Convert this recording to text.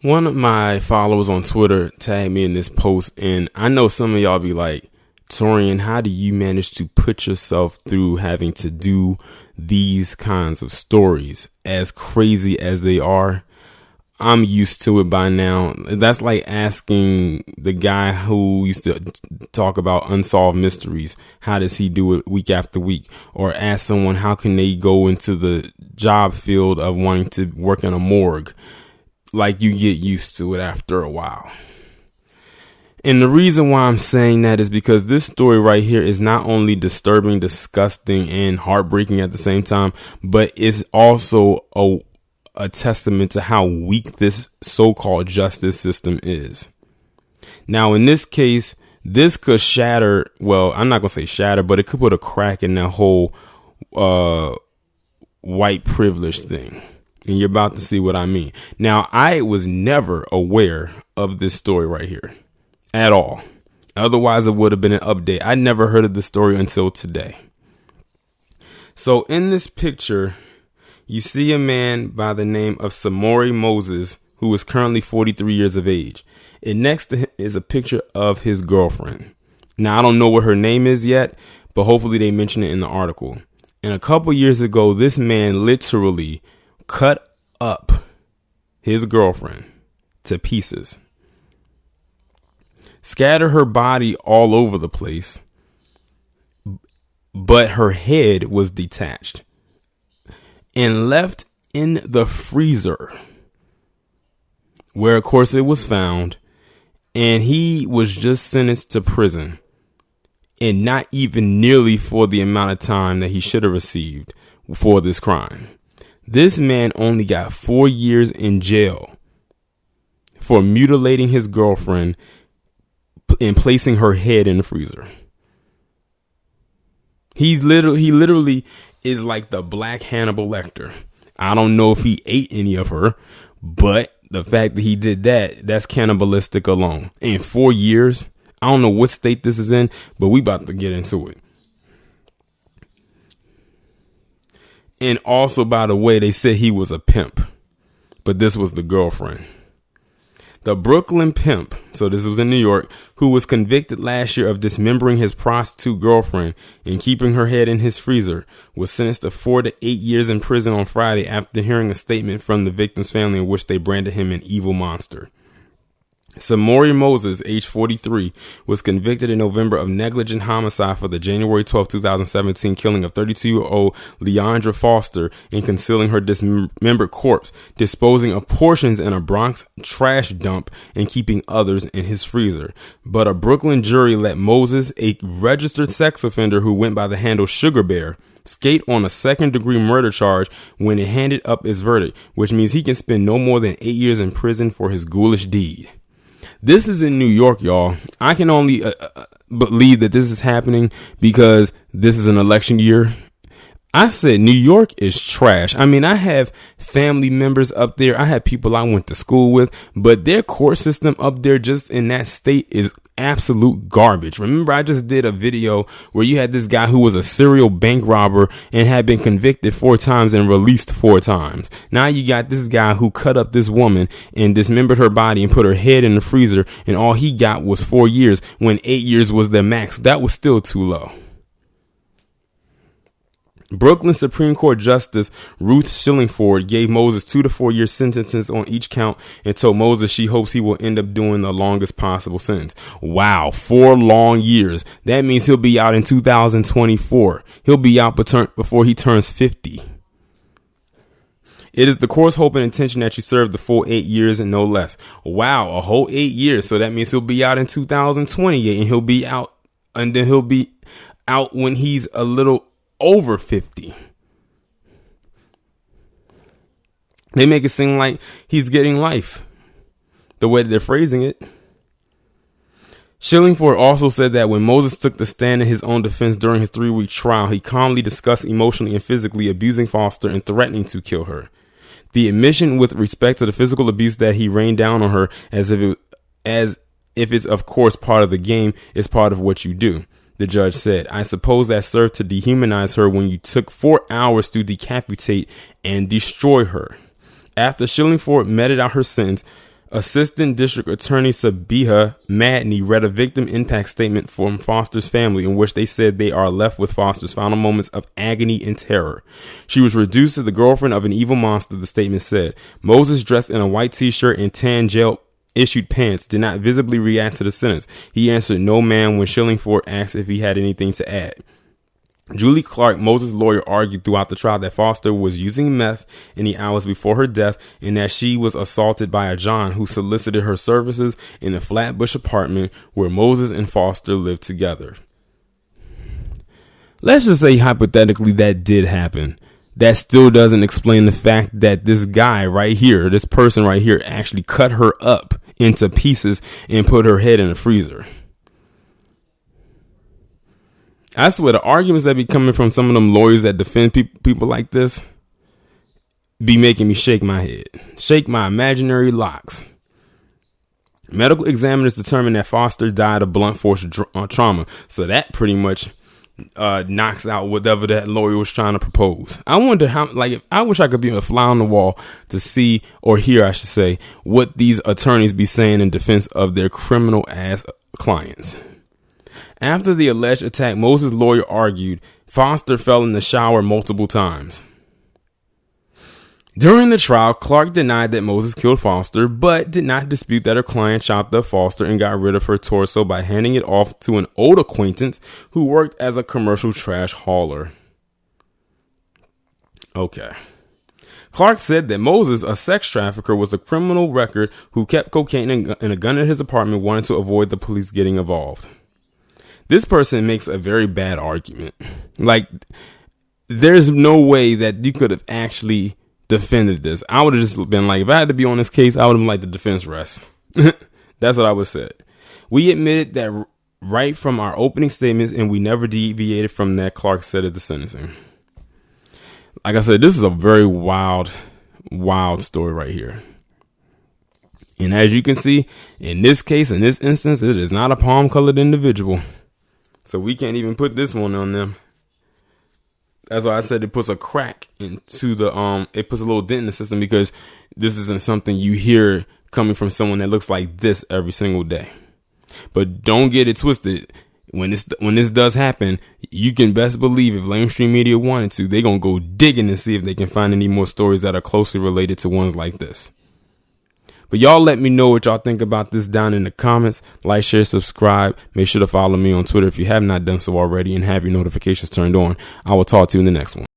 One of my followers on Twitter tagged me in this post, and I know some of y'all be like, Torian, how do you manage to put yourself through having to do these kinds of stories? As crazy as they are, I'm used to it by now. That's like asking the guy who used to talk about unsolved mysteries, how does he do it week after week? Or ask someone, how can they go into the job field of wanting to work in a morgue? Like, you get used to it after a while. And the reason why I'm saying that is because this story right here is not only disturbing, disgusting, and heartbreaking at the same time, but it's also a testament to how weak this so-called justice system is. Now, in this case, this could shatter, well, I'm not going to say shatter, but it could put a crack in that whole white privilege thing. And you're about to see what I mean. Now, I was never aware of this story right here at all. Otherwise, it would have been an update. I never heard of the story until today. So in this picture, you see a man by the name of Somorie Moses, who is currently 43 years of age. And next to him is a picture of his girlfriend. Now, I don't know what her name is yet, but hopefully they mention it in the article. And a couple years ago, this man literally cut up his girlfriend to pieces, scattered her body all over the place, but her head was detached and left in the freezer, where of course it was found, and he was just sentenced to prison, and not even nearly for the amount of time that he should have received for this crime. This man only got 4 years in jail for mutilating his girlfriend and placing her head in the freezer. He literally is like the black Hannibal Lecter. I don't know if he ate any of her, but the fact that he did that, that's cannibalistic alone. In 4 years, I don't know what state this is in, but we about to get into it. And also, by the way, they said he was a pimp, but this was the girlfriend. The Brooklyn pimp, so this was in New York, who was convicted last year of dismembering his prostitute girlfriend and keeping her head in his freezer, was sentenced to 4 to 8 years in prison on Friday after hearing a statement from the victim's family in which they branded him an evil monster. Somorie Moses, age 43, was convicted in November of negligent homicide for the January 12, 2017 killing of 32-year-old Leandra Foster and concealing her dismembered corpse, disposing of portions in a Bronx trash dump, and keeping others in his freezer. But a Brooklyn jury let Moses, a registered sex offender who went by the handle Sugar Bear, skate on a second-degree murder charge when it handed up its verdict, which means he can spend no more than 8 years in prison for his ghoulish deed. This is in New York, y'all. I can only believe that this is happening because this is an election year. I said New York is trash. I mean, I have family members up there. I have people I went to school with, but their court system up there just in that state is absolute garbage. Remember, I just did a video where you had this guy who was a serial bank robber and had been convicted 4 times and released 4 times. Now you got this guy who cut up this woman and dismembered her body and put her head in the freezer, and all he got was 4 years when 8 years was the max. That was still too low. Brooklyn Supreme Court Justice Ruth Shillingford gave Moses 2 to 4 year sentences on each count and told Moses she hopes he will end up doing the longest possible sentence. Wow, 4 long years. That means he'll be out in 2024. He'll be out before he turns 50. It is the court's hope and intention that you serve the full 8 years and no less. Wow, a whole 8 years. So that means he'll be out in 2028 and he'll be out, and then he'll be out when he's a little over 50. They make it seem like he's getting life, the way that they're phrasing it. Shillingford also said that when Moses took the stand in his own defense during his 3-week trial, he calmly discussed emotionally and physically abusing Foster and threatening to kill her. The admission with respect to the physical abuse that he rained down on her as if it's of course part of the game is part of what you do. The judge said, I suppose that served to dehumanize her when you took 4 hours to decapitate and destroy her. After Shillingford meted out her sentence, Assistant District Attorney Sabiha Madney read a victim impact statement from Foster's family in which they said they are left with Foster's final moments of agony and terror. She was reduced to the girlfriend of an evil monster, the statement said. Moses, dressed in a white t-shirt and tan jail-issued pants, did not visibly react to the sentence. He answered no ma'am when Shillingford asked if he had anything to add. Julie Clark, Moses' lawyer, argued throughout the trial that Foster was using meth in the hours before her death and that she was assaulted by a John who solicited her services in a Flatbush apartment where Moses and Foster lived together. Let's just say hypothetically that did happen. That still doesn't explain the fact that this guy right here, this person right here, actually cut her up into pieces and put her head in a freezer. I swear the arguments that be coming from some of them lawyers that defend people like this be making me shake my head, shake my imaginary locks. Medical examiners determined that Foster died of blunt force trauma. So that pretty much knocks out whatever that lawyer was trying to propose. I wonder how, I wish I could be a fly on the wall to see, or hear, I should say, what these attorneys be saying in defense of their criminal ass clients. After the alleged attack, Moses' lawyer argued Foster fell in the shower multiple times. During the trial, Clark denied that Moses killed Foster, but did not dispute that her client chopped up Foster and got rid of her torso by handing it off to an old acquaintance who worked as a commercial trash hauler. Okay. Clark said that Moses, a sex trafficker with a criminal record who kept cocaine and a gun in his apartment, wanted to avoid the police getting involved. This person makes a very bad argument. There's no way that you could have actually defended this. I would have just been like, if I had to be on this case, I would have liked the defense rest. That's what I would have said. We admitted that right from our opening statements, and we never deviated from that, Clark said at the sentencing. Like I said, this is a very wild story right here. And as you can see, in this case, in this instance, it is not a palm-colored individual. So we can't even put this one on them. That's why I said it puts a crack into the, it puts a little dent in the system, because this isn't something you hear coming from someone that looks like this every single day. But don't get it twisted. When this does happen, you can best believe if mainstream media wanted to, they're going to go digging to see if they can find any more stories that are closely related to ones like this. But y'all let me know what y'all think about this down in the comments. Like, share, subscribe. Make sure to follow me on Twitter if you have not done so already, and have your notifications turned on. I will talk to you in the next one.